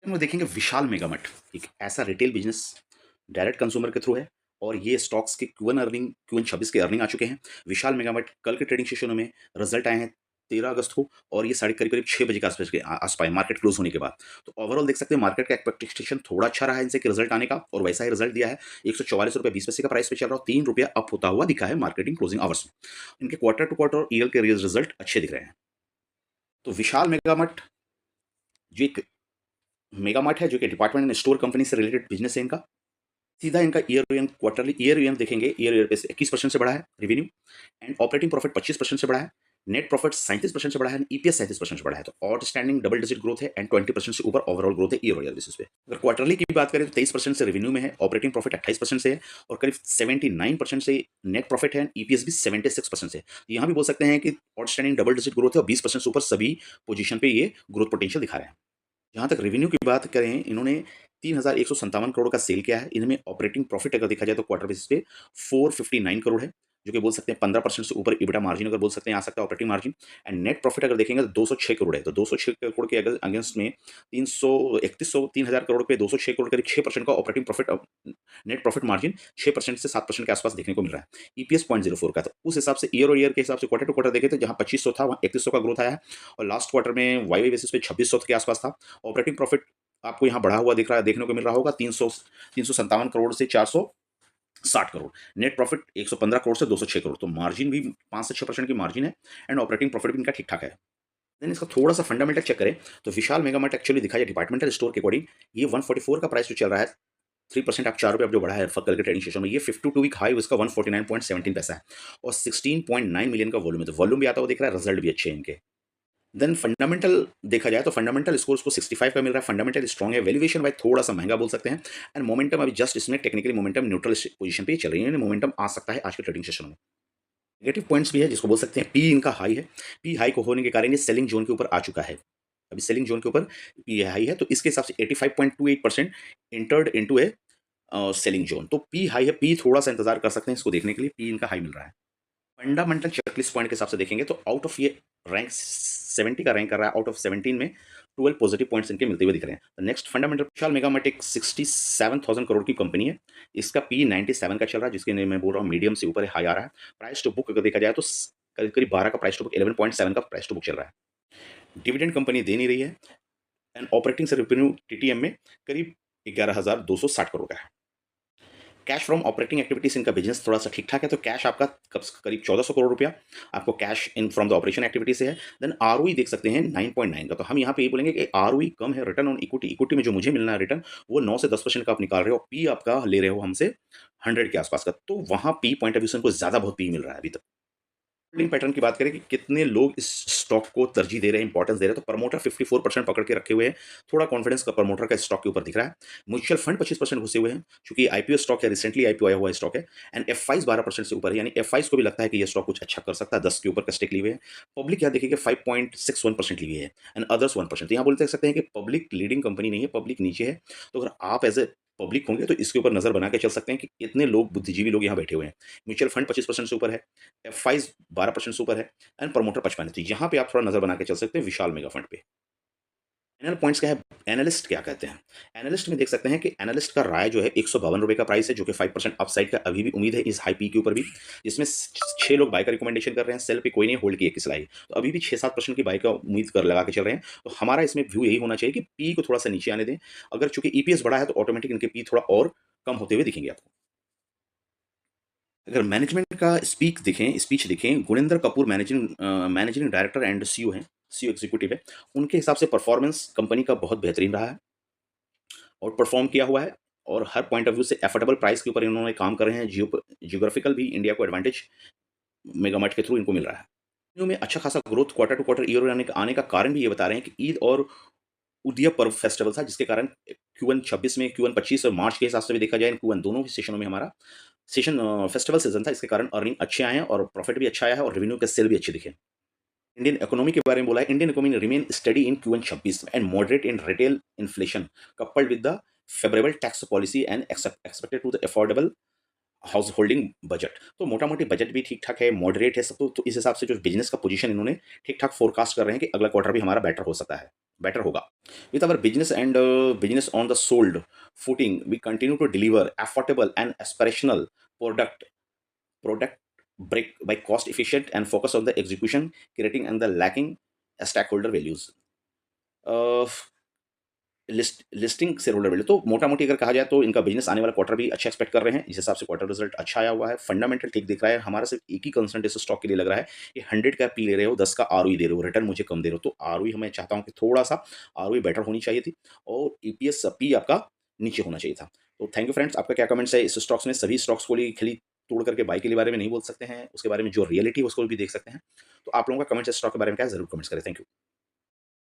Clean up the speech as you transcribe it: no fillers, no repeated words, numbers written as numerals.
हम लोग देखेंगे विशाल मेगामट, एक ऐसा रिटेल बिजनेस डायरेक्ट कंज्यूमर के थ्रू है और ये स्टॉक्स के क्यूएन 26 के अर्निंग आ चुके हैं। विशाल मेगामट कल के ट्रेडिंग सेशनों में रिजल्ट आए हैं 13 अगस्त को और ये साढ़े करीब करीब 6 बजे के आसपास के आस पाए मार्केट क्लोज होने के बाद। तो ओवरऑल देख सकते हैं मार्केट का एक्सपेक्टेशन थोड़ा अच्छा रहा है इनसे कि रिजल्ट आने का और वैसा ही रिजल्ट दिया है। 144 रुपये 20 पैसे का प्राइस पे चल रहा है और 3 रुपया अप होता हुआ दिखा है मार्केटिंग क्लोजिंग आवर्स में। इनके क्वार्टर टू क्वार्टर और ईयर के रिजल्ट अच्छे दिख रहे हैं। तो विशाल मेगामट जो एक मेगामार्ट है, जो कि डिपार्टमेंट एंड स्टोर कंपनी से रिलेटेड बिजनेस है इनका। सीधा इनका ईयर ईयर देखेंगे, ईयर पे से 21% से बढ़ा है रेवेन्यू एंड ऑपरेटिंग प्रॉफिट 25% से बढ़ा है। नेट प्रॉफिट 37% से बढ़ा है, ईपीएस 37% से बढ़ा है। तो आउटस्टैंडिंग डबल डिजिट ग्रोथ है एंड 20% से ऊपर ओवरऑल ग्रोथ है ईयर बेसिस पे। अगर क्वार्टरली की बात करें तो 23% से रेवेन्यू में है, ऑपरेटिंग प्रॉफिट 28% से है और करीब 79% से नेट प्रॉफिट है, ईपीएस भी 76% से है। तो यहाँ भी बोल सकते हैं कि आउटस्टैंडिंग डबल डिजिट ग्रोथ है और 20% से ऊपर सभी पोजीशन पे ये ग्रोथ पोटेंशियल दिखा रहे हैं। जहाँ तक रेवेन्यू की बात करें, इन्होंने 3,157 करोड़ का सेल किया है। इनमें ऑपरेटिंग प्रॉफिट अगर देखा जाए तो क्वार्टर बेसिस पे 459 करोड़ है, जो कि बोल सकते हैं 15% से ऊपर EBITDA मार्जिन अगर बोल सकते हैं आ सकता है operating margin. And net profit अगर देखेंगे तो 206 करोड़ है। तो 206 करोड़ के अगेंस्ट में 3,31,000 करोड़ पे 206 करोड़ करीब 6% का operating profit, net profit margin 6% से 7% के आसपास देखने को मिल रहा है। ईपीएस 0.04 का। तो उस हिसाब से ईयर के हिसाब से क्वार्टर टू क्वार्टर देखे तो जहाँ 2500 था वहाँ 3100 का ग्रोथ आया है और लास्ट क्वार्टर में वाई बेसिस पे 2600 के आसपास था। ऑपरेटिंग प्रॉफिट आपको यहाँ बढ़ा हुआ दिख रहा है, देखने को मिल रहा होगा 357 करोड़ से 460 करोड़। नेट प्रॉफिट 115 करोड़ से 206 करोड़। तो मार्जिन भी 5 से 6% की मार्जिन है एंड ऑपरेटिंग प्रॉफिट भी इनका ठीक ठाक है। देन इसका थोड़ा सा फंडामेंटल चेक करें तो विशाल मेगामार्ट एक्चुअली दिखा जाए डिपार्टमेंटल स्टोर के अकॉर्डिंग ये 144 का प्राइस जो चल रहा है, 3% आप 4 रुपये अब जो बढ़ा है कल के ट्रेडिंग सेशन में, ये 52 वीक हाई उसका 149.17 पैसा है और 16.9 मिलियन का वॉल्यूम है। तो वॉल्यूम भी आता हुआ दिख रहा है, रिजल्ट भी अच्छे हैं इनके। देन फंडामेंटल देखा जाए तो फंडामेंटल स्कोर उसको 65 का मिल रहा है, फंडामेंटल स्ट्रॉन्ग है। वैल्यूएशन वाइज थोड़ा सा महंगा बोल सकते हैं एंड मोमेंटम अभी जस्ट इसमें टेक्निकली मोमेंटम न्यूट्रल पोजीशन पे ही चल रही है, मोमेंटम आ सकता है आज के ट्रेडिंग सेशन में। नेगेटिव पॉइंट्स भी है जिसको बोल सकते हैं, पी इनका हाई है। पी हाई को होने के कारण ये सेलिंग जोन के ऊपर आ चुका है। अभी सेलिंग जोन के ऊपर पी हाई है तो इसके हिसाब से 85.28% इंटर्ड इनटू ए सेलिंग जोन। तो पी हाई है, पी थोड़ा सा इंतजार कर सकते हैं इसको देखने के लिए, पी इनका हाई मिल रहा है। फंडामेंटल चेकलिस्ट पॉइंट के हिसाब से देखेंगे तो आउट ऑफ ये रैंक 70 का रैंक कर रहा है, आउट ऑफ 17 में 12 पॉजिटिव पॉइंट्स इनके मिलते हुए दिख रहे हैं। नेक्स्ट फंडामेंटल, विशाल मेगामार्ट एक 67,000 करोड़ की कंपनी है। इसका पी 97 का चल रहा है, जिसके लिए मैं बोल रहा हूँ मीडियम से ऊपर हाई आ रहा है। प्राइस टू बुक अगर देखा जाए तो करीब करीब 12 का प्राइस टू बुक, 11.7 का प्राइस टू बुक चल रहा है। डिविडेंड कंपनी दे नहीं रही है एंड ऑपरेटिंग से रेवेन्यू टीटीएम में करीब 11,260 करोड़ का है। कैश फ्रॉम ऑपरेटिंग एक्टिविटीज इनका बिजनेस थोड़ा सा ठीक ठाक है, तो कैश आपका करीब 1400 करोड़ रुपया आपको cash in from the operation activity से है। देन आरओई देख सकते हैं 9.9 का। तो हम यहाँ पे ये बोलेंगे कि आरओई कम है, रिटर्न ऑन इक्विटी, इक्विटी में जो मुझे मिलना है रिटर्न वो 9 से 10% का आप निकाल रहे हो, पी आपका ले रहे हो हमसे 100 के आसपास का। तो वहाँ पी पॉइंट ऑफ व्यू से हमको ज़्यादा बहुत पी मिल रहा है अभी तक। होल्डिंग पैटर्न की बात करें कि कितने लोग इस स्टॉक को तरजीह दे रहे हैं, इंपॉर्टेंस दे रहे हैं, तो प्रमोटर 54% पकड़ के रखे हुए हैं। थोड़ा कॉन्फिडेंस का प्रमोटर का स्टॉक के ऊपर दिख रहा है। म्यूचुअल फंड 25% घुसे हुए हैं, क्योंकि आईपीओ स्टॉक है, रिसेंटली आईपीओ आया हुआ स्टॉक है। एंड एफ 12% से ऊपर है, यानी एफ को भी लगता है कि ये स्टॉक कुछ अच्छा कर सकता है, 10 के ऊपर का स्टेक लिए हुए हैं। पब्लिक यहाँ देखिए 5.61% ली हुई है एंड अदर्स 1%। तो यहाँ बोल सकते हैं कि पब्लिक लीडिंग कंपनी नहीं है, पब्लिक नीचे है। तो अगर आप एज ए पब्लिक होंगे तो इसके ऊपर नजर बना के चल सकते हैं कि इतने लोग, बुद्धिजीवी लोग यहाँ बैठे हुए हैं। म्यूचुअल फंड 25% से ऊपर है, एफ 12% से ऊपर है एंड प्रमोटर 55 है। तो यहाँ पे आप थोड़ा नजर बना के चल सकते हैं विशाल मेगा फंड पे। एनएल पॉइंट्स क्या है, एनालिस्ट क्या कहते हैं। एनालिस्ट में देख सकते हैं कि एनालिस्ट का राय जो है 152 रुपये का प्राइस है, जो कि 5% अपसाइड का अभी भी उम्मीद है इस हाई पी के ऊपर भी, जिसमें 6 लोग बाय का रिकमेंडेशन कर रहे हैं, सेल पे कोई नहीं, होल्ड की 21 लाई। तो अभी भी 6-7% की बाय का उम्मीद कर लगा के चल रहे हैं। तो हमारा इसमें व्यू यही होना चाहिए कि पी को थोड़ा सा नीचे आने दें। अगर चूंकि ईपीएस बढ़ा है तो ऑटोमेटिक इनके पी थोड़ा और कम होते हुए दिखेंगे आपको। अगर मैनेजमेंट का स्पीच देखें, Gunendra Kapoor managing director and CEO हैं, सीईओ एग्जीक्यूटिव है। उनके हिसाब से परफॉर्मेंस कंपनी का बहुत बेहतरीन रहा है और परफॉर्म किया हुआ है और हर पॉइंट ऑफ व्यू से एफोर्डेबल प्राइस के ऊपर इन्होंने काम कर रहे हैं। जियोग्राफिकल भी इंडिया को एडवांटेज मेगामार्ट के थ्रू इनको मिल रहा है। इन में अच्छा खासा growth quarter to quarter year आने का कारण भी ये बता रहे हैं कि ईद और उदय पर्व फेस्टिवल था, जिसके कारण क्यूएन 26 में, क्यूएन 25 और मार्च के हिसाब से भी देखा जाए, क्यूएन दोनों भी सेशनों में हमारा सेशन फेस्टिवल सीजन था। इसके कारण अर्निंग अच्छे आए हैं और प्रॉफिट भी अच्छा आया है और रेवेन्यू के सेल भी अच्छे दिखे। इंडियन इकोनॉमी के बारे में बोला है, Indian economy remain steady in क्यूएन 26 and moderate in retail inflation coupled with the favourable tax policy and expected to the affordable house holding budget, तो मोटा-मोटी बजट भी ठीक-ठाक है, मॉडरेट है सब, तो इस हिसाब से जो बिज़नेस का पोज़ीशन इन्होंने ठीक-ठाक फ़ोरकास्ट कर रहे हैं कि अगला क्वार्टर भी हमारा बेटर हो सकता है, बेटर होगा। With our business and business on the solid footing, we continue to deliver affordable and aspirational product break by cost efficient and focus on the execution, creating and the lacking stakeholder values. Listing share holder value, तो मोटा-मोटी अगर कहा जाए तो इनका business आने वाला quarter भी अच्छा एक्सपेक्ट कर रहे हैं। इस हिसाब से क्वार्टर रिज़ल्ट अच्छा आया हुआ है, फंडामेंटल ठीक दिख रहा है। हमारा सिर्फ एक ही कंसर्न इस स्टॉक के लिए लग रहा है कि 100 का पी ले रहे हो, 10 का आरओई दे रहे हो, रिटर्न मुझे कम दे रहे हो। तो आरओई मैं चाहता हूँ कि थोड़ा-सा आरओई बेटर होनी चाहिए थी और ईपीएस पी आपका नीचे होना चाहिए था। तो थैंक यू फ्रेंड्स, आपका क्या कमेंट्स है इस स्टॉक्स में? सभी स्टॉक्स को लिए खाली तोड़ करके बाय के बारे में नहीं बोल सकते हैं, उसके बारे में जो रियलिटी है उसको भी देख सकते हैं। तो आप लोगों का कमेंट्स इस स्टॉक के बारे में क्या है? ज़रूर कमेंट्स करें। Thank you.